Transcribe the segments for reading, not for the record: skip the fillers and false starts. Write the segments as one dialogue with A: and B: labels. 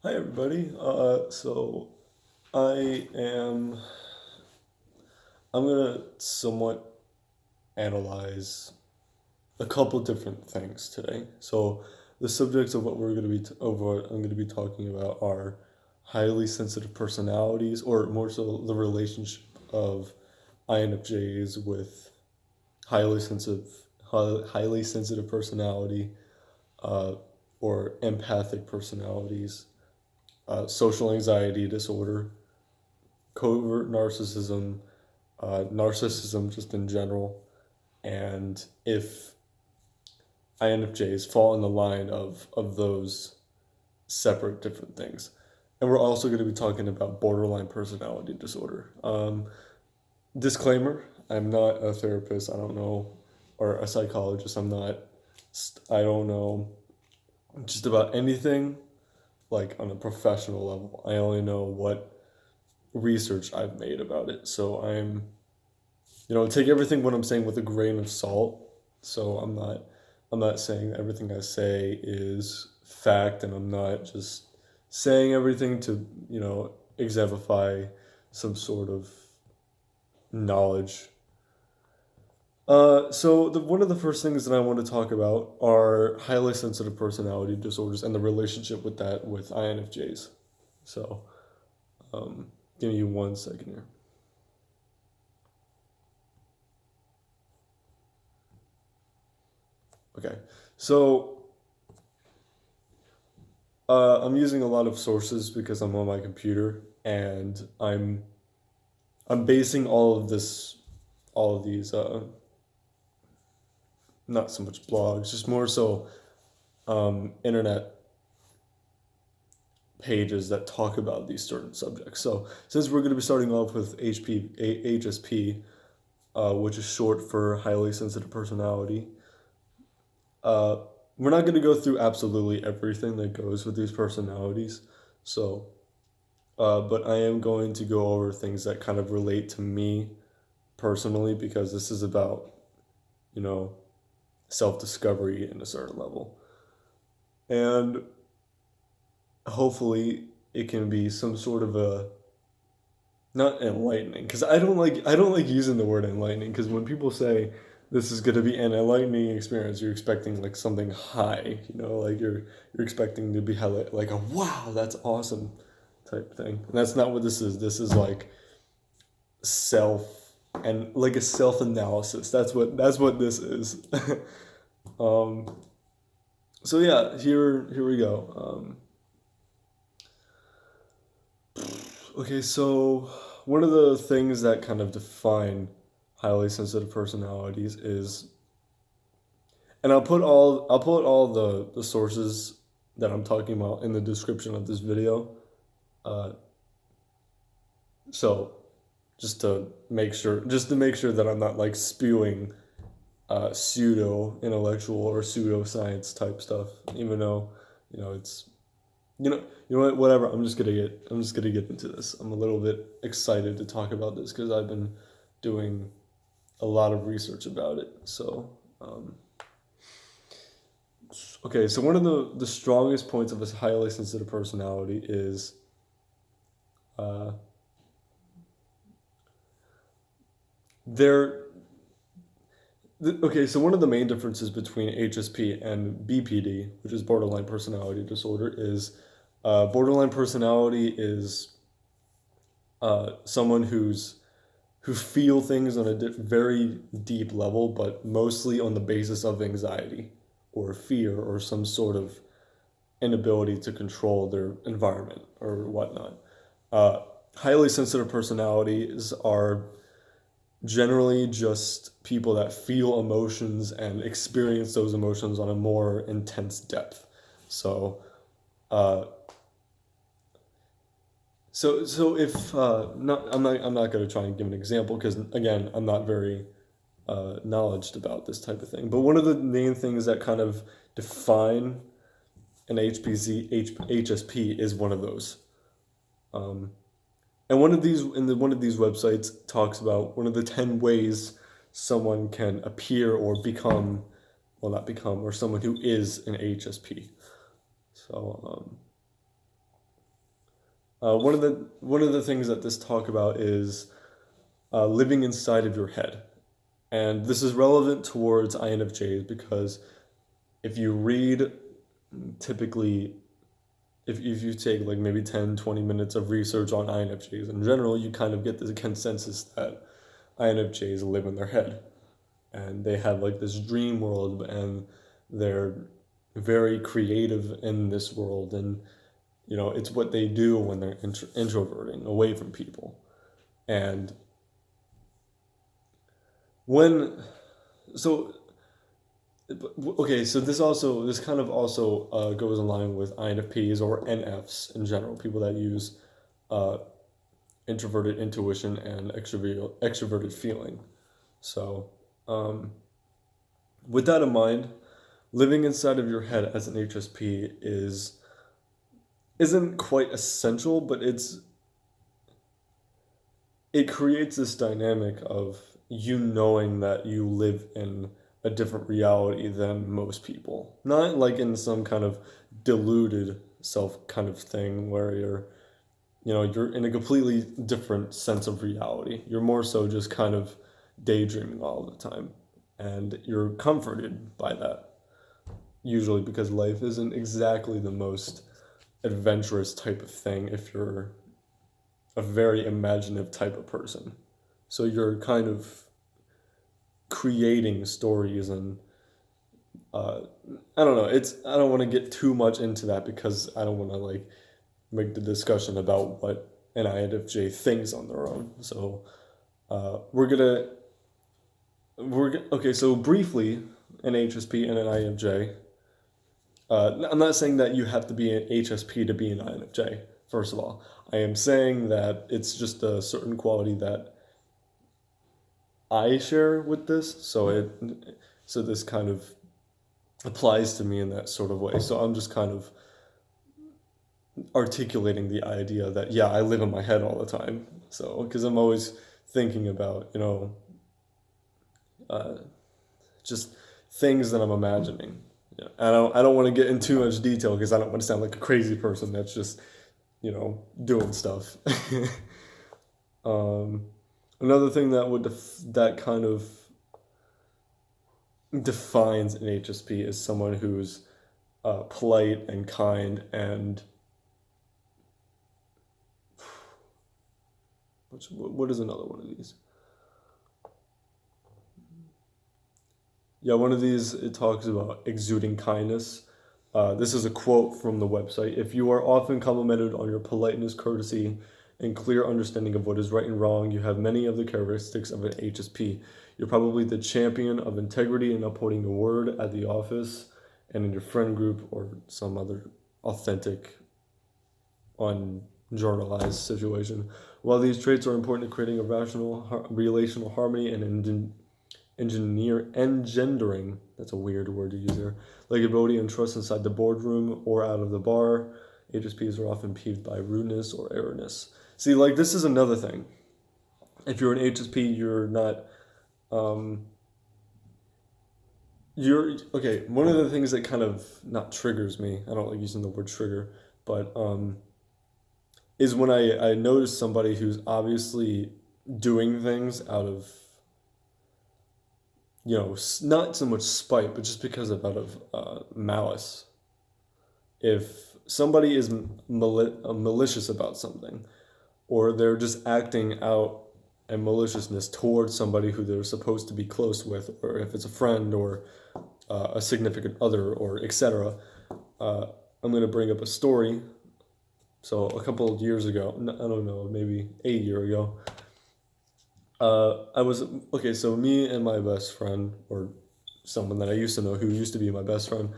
A: Hi everybody. So I am I'm gonna somewhat analyze a couple different things today. So the subjects of what I'm gonna be talking about are highly sensitive personalities, or more so the relationship of INFJs with highly sensitive highly sensitive personality, uh, or empathic personalities, social anxiety disorder, covert narcissism, narcissism just in general, and if INFJs fall in the line of those separate different things. And we're also going to be talking about borderline personality disorder. Disclaimer, I'm not a therapist, I don't know, or a psychologist, I don't know just about anything like on a professional level. I only know what research I've made about it. So take everything what I'm saying with a grain of salt. So I'm not saying that everything I say is fact, and I'm not just saying everything to, exemplify some sort of knowledge. One of the first things that I want to talk about are highly sensitive personality disorders and the relationship with that with INFJs. So, give me 1 second here. Okay, so I'm using a lot of sources because I'm on my computer, and I'm basing all of these, not so much blogs, just more so internet pages that talk about these certain subjects. So since we're going to be starting off with HSP, which is short for highly sensitive personality, uh, we're not going to go through absolutely everything that goes with these personalities. So, but I am going to go over things that kind of relate to me personally, because this is about, you know, self discovery in a certain level. And hopefully it can be some sort of a, not enlightening, because I don't like using the word enlightening, because when people say this is going to be an enlightening experience, you're expecting like something high, like you're expecting to be hella, like a wow, that's awesome type thing. And that's not what this is. This is like self, and like a self analysis. That's what this is. um so yeah, here we go. Okay, so one of the things that kind of define highly sensitive personalities is, and I'll put all the sources that I'm talking about in the description of this video. Uh, so just to make sure that I'm not like spewing pseudo intellectual or pseudoscience type stuff, even though it's you know what, whatever. I'm just gonna get into this. I'm a little bit excited to talk about this because I've been doing a lot of research about it. So, okay, so one of the strongest points of a highly sensitive personality is, uh, their okay, so one of the main differences between HSP and BPD, which is borderline personality disorder, is borderline personality is someone who feel things on a very deep level, but mostly on the basis of anxiety or fear or some sort of inability to control their environment or whatnot. Uh, Highly sensitive personalities are generally just people that feel emotions and experience those emotions on a more intense depth. So, uh, so if not, I'm not going to try and give an example because again, I'm not very knowledged about this type of thing. But one of the main things that kind of define an HSP is one of those. Um, And one of these websites talks about one of the 10 ways someone can appear or become, well, not become, or someone who is an HSP. So, One of the things that this talk about is living inside of your head, and this is relevant towards INFJs because if you read typically if you take like maybe 10, 20 minutes of research on INFJs in general, you kind of get this consensus that INFJs live in their head and they have like this dream world and they're very creative in this world, and it's what they do when they're introverting away from people. And when so okay, so this kind of also goes in line with INFPs or NFs in general, people that use uh, introverted intuition and extroverted feeling. So, um, with that in mind, living inside of your head as an HSP isn't quite essential, but it creates this dynamic of you knowing that you live in a different reality than most people. Not like in some kind of deluded self kind of thing where you're in a completely different sense of reality. You're more so just kind of daydreaming all the time. And you're comforted by that, usually because life isn't exactly the most adventurous type of thing if you're a very imaginative type of person. So you're kind of creating stories and uh, I don't know. I don't want to get too much into that because I don't want to like make the discussion about what an INFJ thinks on their own. So okay. So briefly, an HSP and an INFJ. I'm not saying that you have to be an HSP to be an INFJ. First of all, I am saying that it's just a certain quality that I share with this. So this kind of applies to me in that sort of way. So I'm just kind of articulating the idea that yeah, I live in my head all the time. So because I'm always thinking about uh, just things that I'm imagining. Yeah, I don't want to get into too much detail because I don't want to sound like a crazy person that's just doing stuff. um, Another thing that that kind of defines an HSP is someone who's polite and kind and what is another one of these? Yeah, one of these, it talks about exuding kindness. This is a quote from the website. If you are often complimented on your politeness, courtesy, and clear understanding of what is right and wrong, you have many of the characteristics of an HSP. You're probably the champion of integrity and upholding the word at the office and in your friend group or some other authentic, unjournalized situation. While these traits are important to creating a rational relational harmony and engendering, that's a weird word to use here, likability and trust inside the boardroom or out of the bar, HSPs are often peeved by rudeness or arrogance. See, like, this is another thing. If you're an HSP, you're not, okay, one of the things that kind of, not triggers me, I don't like using the word trigger, but, is when I notice somebody who's obviously doing things out of not so much spite, but just because of out of malice. If somebody is malicious about something, or they're just acting out a maliciousness towards somebody who they're supposed to be close with, or if it's a friend or a significant other, or etc., I'm going to bring up a story. So a couple of years ago, I don't know, maybe a year ago, I was okay. So me and my best friend, or someone that I used to know who used to be my best friend,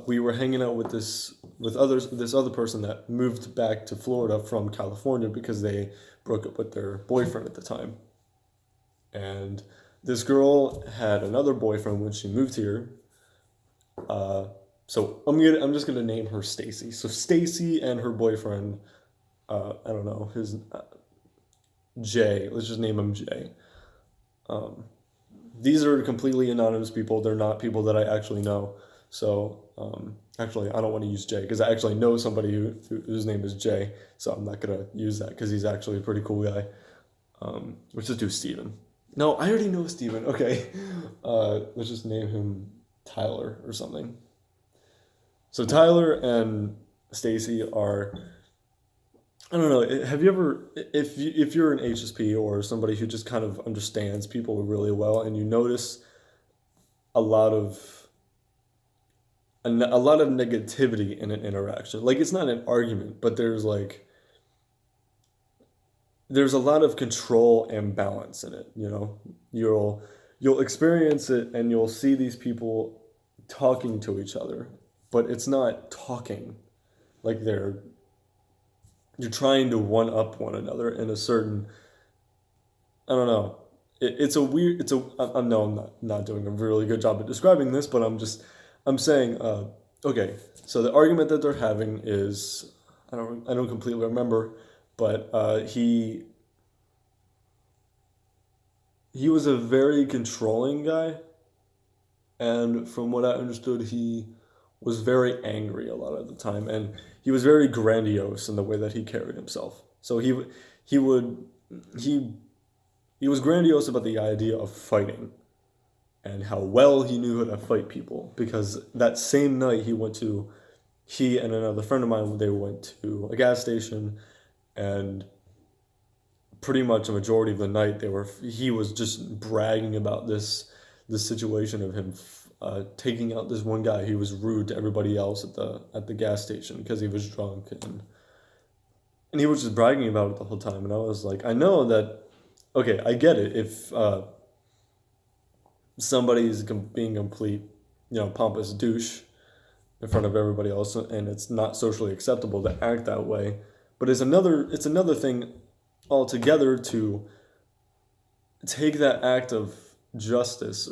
A: we were hanging out with this other person that moved back to Florida from California because they broke up with their boyfriend at the time, and this girl had another boyfriend when she moved here. So I'm just gonna name her Stacy. So Stacy and her boyfriend, I don't know his Jay. Let's just name him Jay. Um, these are completely anonymous people. They're not people that I actually know. So Actually, I don't want to use Jay because I actually know somebody whose name is Jay, so I'm not gonna use that because he's actually a pretty cool guy. Let's just do Steven. No, I already know Steven. Okay. Let's just name him Tyler or something. So Tyler and Stacy are, I don't know, have you ever, if you're an HSP or somebody who just kind of understands people really well and you notice a lot of a lot of negativity in an interaction. Like it's not an argument, but there's a lot of control and balance in it, you know. You'll experience it and you'll see these people talking to each other, but it's not talking like you're trying to one up one another in a certain, I don't know. It's a weird, it's a, I know I'm not doing a really good job at describing this, but I'm saying, okay, so the argument that they're having is, I don't completely remember, but he was a very controlling guy, and from what I understood, he was very angry a lot of the time, and he was very grandiose in the way that he carried himself. So he would he he was grandiose about the idea of fighting and how well he knew how to fight people because that same night he and another friend of mine, they went to a gas station, and pretty much a majority of the night he was just bragging about this situation of him taking out this one guy. He was rude to everybody else at the gas station because he was drunk, and he was just bragging about it the whole time. And I was like, I know that, okay, I get it if somebody's being complete, pompous douche in front of everybody else, and it's not socially acceptable to act that way. But it's another thing altogether to take that act of justice,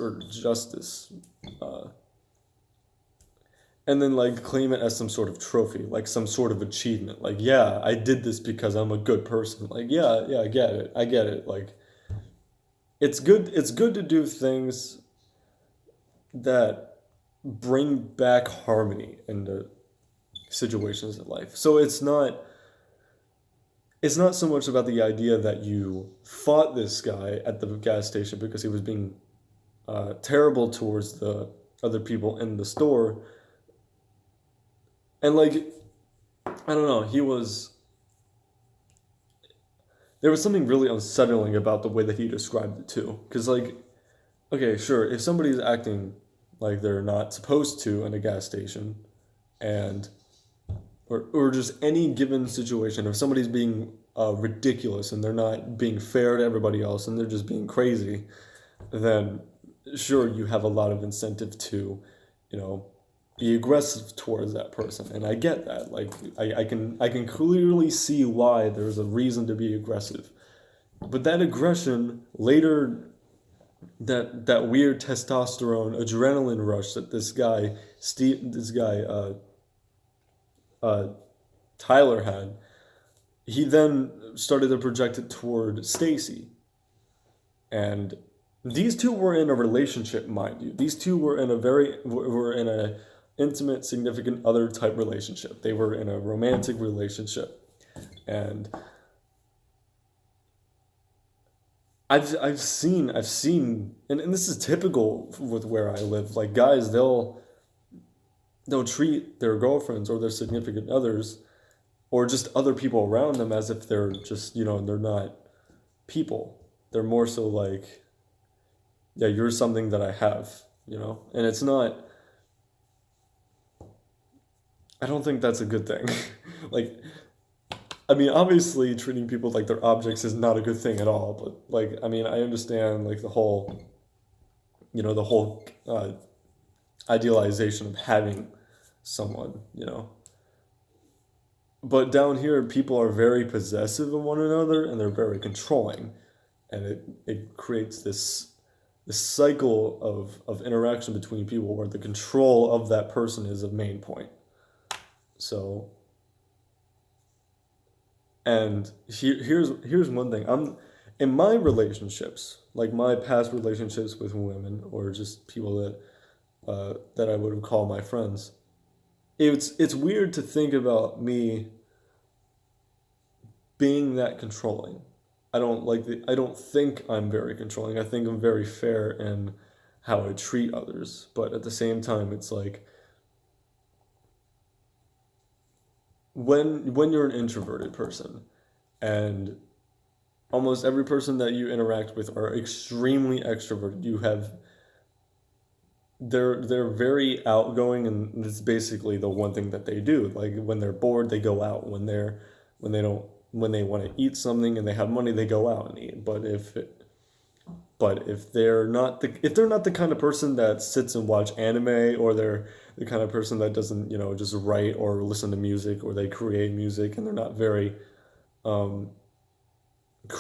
A: and then like claim it as some sort of trophy, like some sort of achievement. Like, yeah, I did this because I'm a good person. Like, yeah, I get it. Like, it's good to do things that bring back harmony into situations in life. So it's not so much about the idea that you fought this guy at the gas station because he was being terrible towards the other people in the store. And like, I don't know, there was something really unsettling about the way that he described it too. Because like, okay, sure, if somebody's acting like they're not supposed to in a gas station, and or just any given situation, if somebody's being ridiculous and they're not being fair to everybody else and they're just being crazy, then sure, you have a lot of incentive to, be aggressive towards that person. And I get that. Like, I can clearly see why there's a reason to be aggressive. But that aggression later, that weird testosterone adrenaline rush that this guy Tyler had, he then started to project it toward Stacy. And these two were in a relationship, mind you. These two were in a intimate, significant other type relationship. They were in a romantic relationship. And I've seen and this is typical with where I live. Like, guys, they'll treat their girlfriends or their significant others or just other people around them as if they're just, they're not people. They're more so like, yeah, you're something that I have, and it's not, I don't think that's a good thing. Like, I mean, obviously treating people like they're objects is not a good thing at all, but like, I mean, I understand like the whole idealization of having someone, But down here, people are very possessive of one another and they're very controlling. And it creates this cycle of interaction between people where the control of that person is a main point. So, and here's one thing. In my relationships, like my past relationships with women or just people that I would call my friends, it's weird to think about me being that controlling. I don't think I'm very controlling. I think I'm very fair in how I treat others, but at the same time it's like when you're an introverted person and almost every person that you interact with are extremely extroverted. You have they're very outgoing, and it's basically the one thing that they do. Like when they're bored, they go out. When they don't when they want to eat something and they have money, they go out and eat. But if they're not the kind of person that sits and watch anime, or they're the kind of person that doesn't, just write or listen to music, or they create music, and um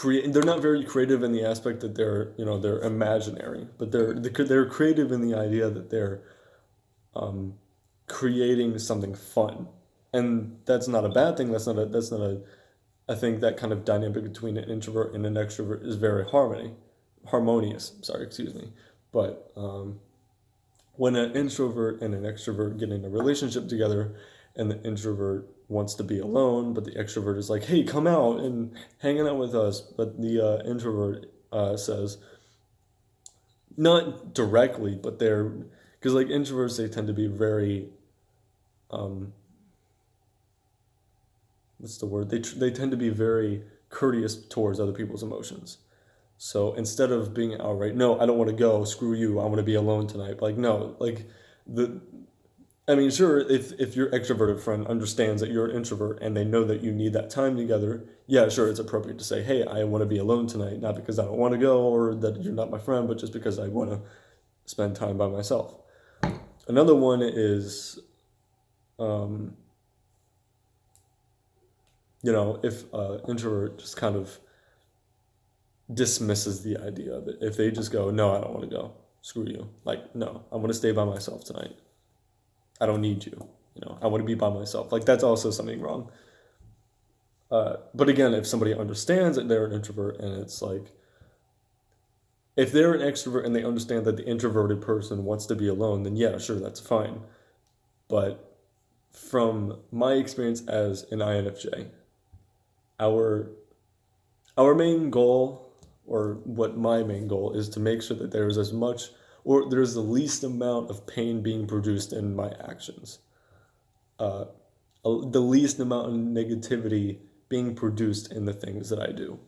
A: they're not very creative in the aspect that they're imaginary, but they're creative in the idea that they're um creating something fun. And that's not a bad thing. That's not a I think that kind of dynamic between an introvert and an extrovert is very harmonious. Sorry, excuse me. But when an introvert and an extrovert get in a relationship together, and the introvert wants to be alone, but the extrovert is like, "Hey, come out and hanging out with us," but the introvert says, not directly, but they're because like introverts, they tend to be very um, what's the word? They tend to be very courteous towards other people's emotions. So instead of being outright, no, I don't want to go, screw you, I want to be alone tonight. Like no, like the I mean, sure, if your extroverted friend understands that you're an introvert and they know that you need that time together, yeah, sure, it's appropriate to say, hey, I want to be alone tonight, not because I don't want to go or that you're not my friend, but just because I want to spend time by myself. Another one is, um, if introvert just kind of dismisses the idea of it. If they just go, no, I don't want to go, screw you. Like, no, I want to stay by myself tonight. I don't need you. I want to be by myself. Like, that's also something wrong. But again, if somebody understands that they're an introvert, and it's like, if they're an extrovert and they understand that the introverted person wants to be alone, then yeah, sure, that's fine. But from my experience as an INFJ, our our main goal, or what my main goal is, to make sure that there's as much or there's the least amount of pain being produced in my actions, uh, the least amount of negativity being produced in the things that I do.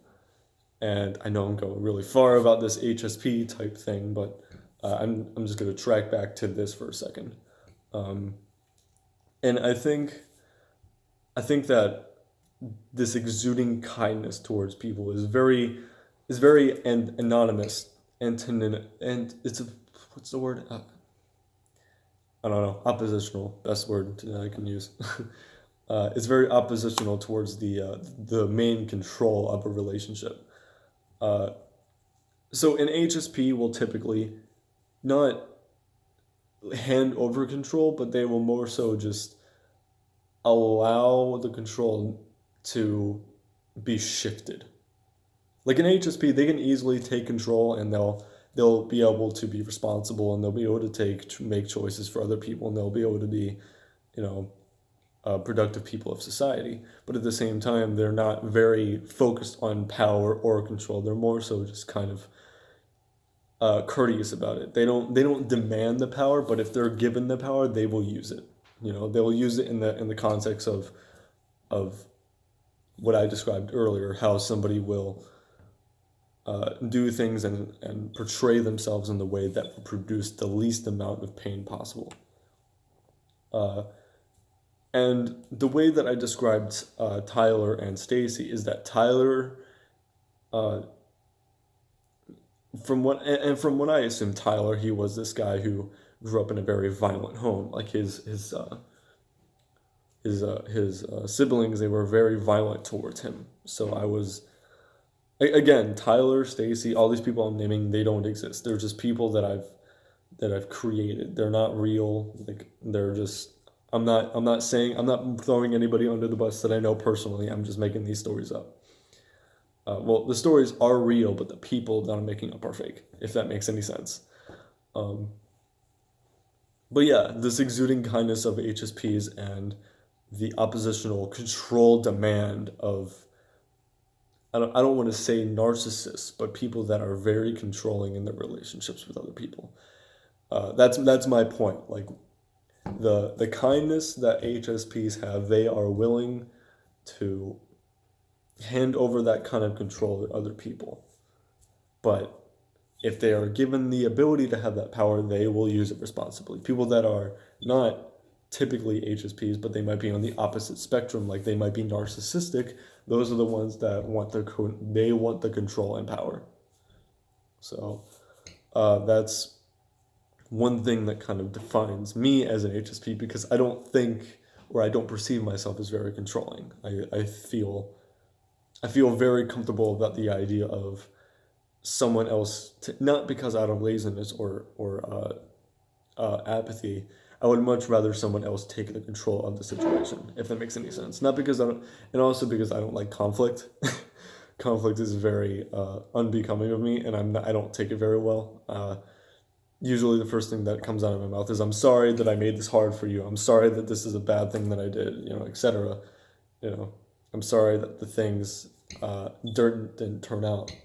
A: And I know I'm going really far about this HSP type thing, but I'm just going to track back to this for a second. Um, and I think that this exuding kindness towards people is very and anonymous, and it's a what's the word? I don't know. Oppositional, best word that I can use. It's very oppositional towards the main control of a relationship. Uh, so an HSP will typically not hand over control, but they will more so just allow the control to be shifted. Like an HSP, they can easily take control, and they'll be able to be responsible, and they'll be able to make choices for other people, and they'll be able to be, you know, productive people of society. But at the same time, they're not very focused on power or control. They're more so just kind of courteous about it. They don't demand the power, but if they're given the power, they will use it. They'll use it in the context of what I described earlier, how somebody will do things and portray themselves in the way that will produce the least amount of pain possible. Uh, and the way that I described Tyler and Stacy is that Tyler, uh, from what I assume, Tyler, he was this guy who grew up in a very violent home. Like his siblings, they were very violent towards him. So again, Tyler, Stacy, all these people I'm naming, they don't exist. They're just people that I've created. They're not real. Like they're just. I'm not throwing anybody under the bus that I know personally. I'm just making these stories up. Well, the stories are real, but the people that I'm making up are fake. If that makes any sense. Um, But yeah, this exuding kindness of HSPs and the oppositional control demand of, I don't want to say narcissists, but people that are very controlling in their relationships with other people. That's my point. Like the kindness that HSPs have, they are willing to hand over that kind of control to other people. But if they are given the ability to have that power, they will use it responsibly. People that are not typically HSPs, but they might be on the opposite spectrum, like they might be narcissistic, those are the ones that want they want the control and power. So that's one thing that kind of defines me as an HSP, because I don't think, or I don't perceive myself as very controlling. I feel very comfortable about the idea of someone else, not because out of laziness or apathy. I would much rather someone else take the control of the situation, if that makes any sense. Not because I don't, and also because I don't like conflict. Conflict is very unbecoming of me, and I don't take it very well. Usually, the first thing that comes out of my mouth is, "I'm sorry that I made this hard for you. I'm sorry that this is a bad thing that I did," etc. You know, I'm sorry that the things didn't turn out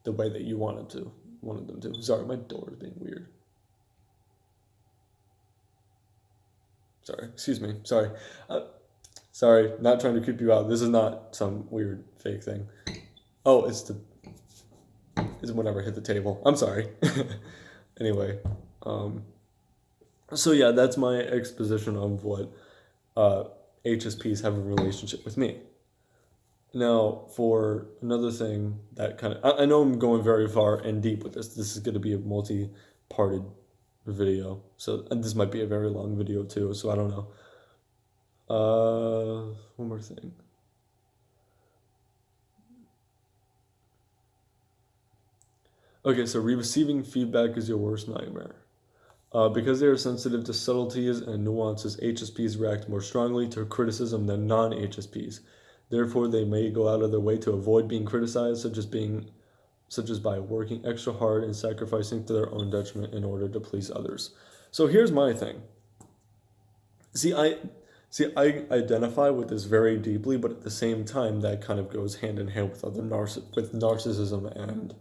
A: the way that you wanted them to. Sorry, my door is being weird. Sorry, excuse me. Sorry. Sorry, not trying to creep you out. This is not some weird fake thing. Oh, it's whenever I hit the table. I'm sorry. Anyway, so yeah, that's my exposition of what HSPs have a relationship with me. Now, for another thing that kind of, I know I'm going very far and deep with this. This is going to be a multi-parted video. So, and this might be a very long video too, so I don't know. One more thing. Okay, so receiving feedback is your worst nightmare. Because they are sensitive to subtleties and nuances, HSPs react more strongly to criticism than non-HSPs. Therefore, they may go out of their way to avoid being criticized, such as by working extra hard and sacrificing to their own detriment in order to please others. So here's my thing. I identify with this very deeply, but at the same time, that kind of goes hand in hand with with narcissism and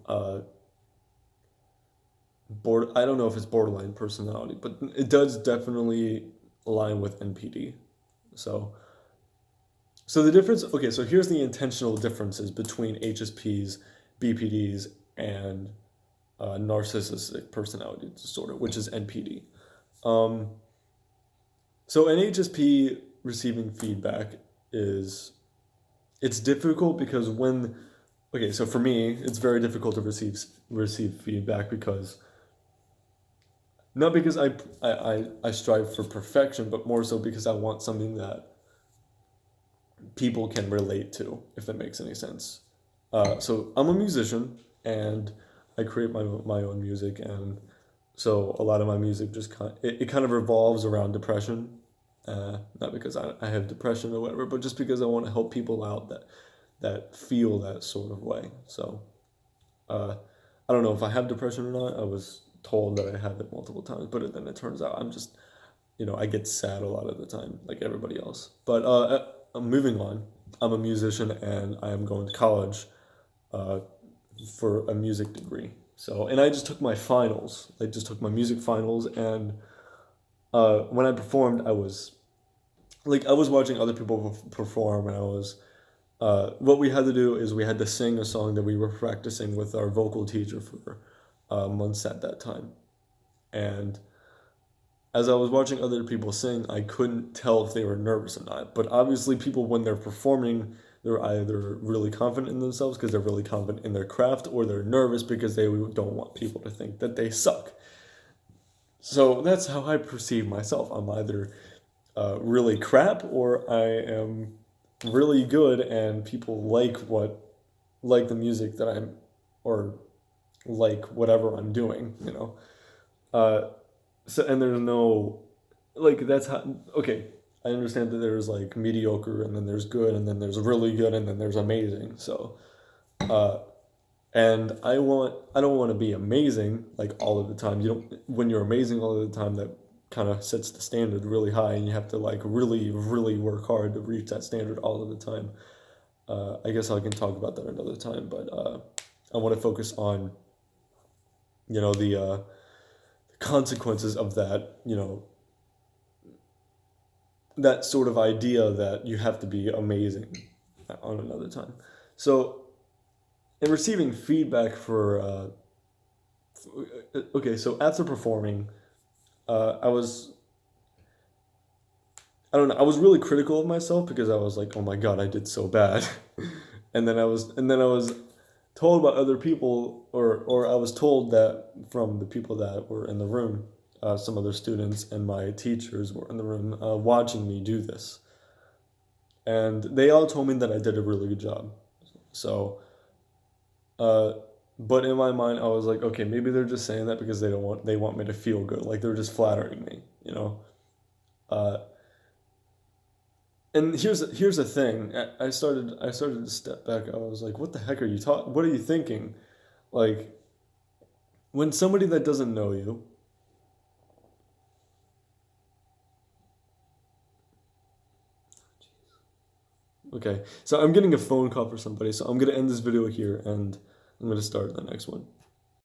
A: I don't know if it's borderline personality, but it does definitely align with NPD. So the difference, okay, so here's the intentional differences between HSPs, BPDs, and narcissistic personality disorder, which is NPD. So an HSP receiving feedback it's difficult because so for me, it's very difficult to receive feedback because, not because I strive for perfection, but more so because I want something that people can relate to, if that makes any sense. So I'm a musician and I create my own music, and so a lot of my music just it kind of revolves around depression. Not because I have depression or whatever, but just because I want to help people out that feel that sort of way. So I don't know if I have depression or not. I was told that I have it multiple times, but then it turns out I'm just, I get sad a lot of the time, like everybody else. But moving on, I'm a musician and I am going to college for a music degree. So, and I just took my finals. I just took my music finals, and when I performed, I was watching other people perform, and I was what we had to do is we had to sing a song that we were practicing with our vocal teacher for months at that time. And as I was watching other people sing, I couldn't tell if they were nervous or not. But obviously, people, when they're performing, they're either really confident in themselves because they're really confident in their craft, or they're nervous because they don't want people to think that they suck. So that's how I perceive myself. I'm either really crap, or I am really good, and people like the music that or like whatever I'm doing, So, and there's no, that's how, okay, I understand that there's mediocre, and then there's good, and then there's really good, and then there's amazing. So And I don't want to be amazing like all of the time. You don't When you're amazing all of the time, that kind of sets the standard really high, and you have to like really really work hard to reach that standard all of the time. I guess I can talk about that another time, but I want to focus on the consequences of that, that sort of idea that you have to be amazing on another time. So in receiving feedback okay, so after performing, I was, I don't know, I was really critical of myself because I was like, oh my god, I did so bad. And then I was told by other people, or I was told that from the people that were in the room, some other students and my teachers were in the room watching me do this, and they all told me that I did a really good job. So, uh, but in my mind, I was like, okay, maybe they're just saying that because they want me to feel good, like they're just flattering me, you know. Uh, and here's the thing. I started to step back. I was like, what the heck are you talking? What are you thinking? Like when somebody that doesn't know you. Okay, so I'm getting a phone call for somebody, so I'm gonna end this video here and I'm gonna start the next one.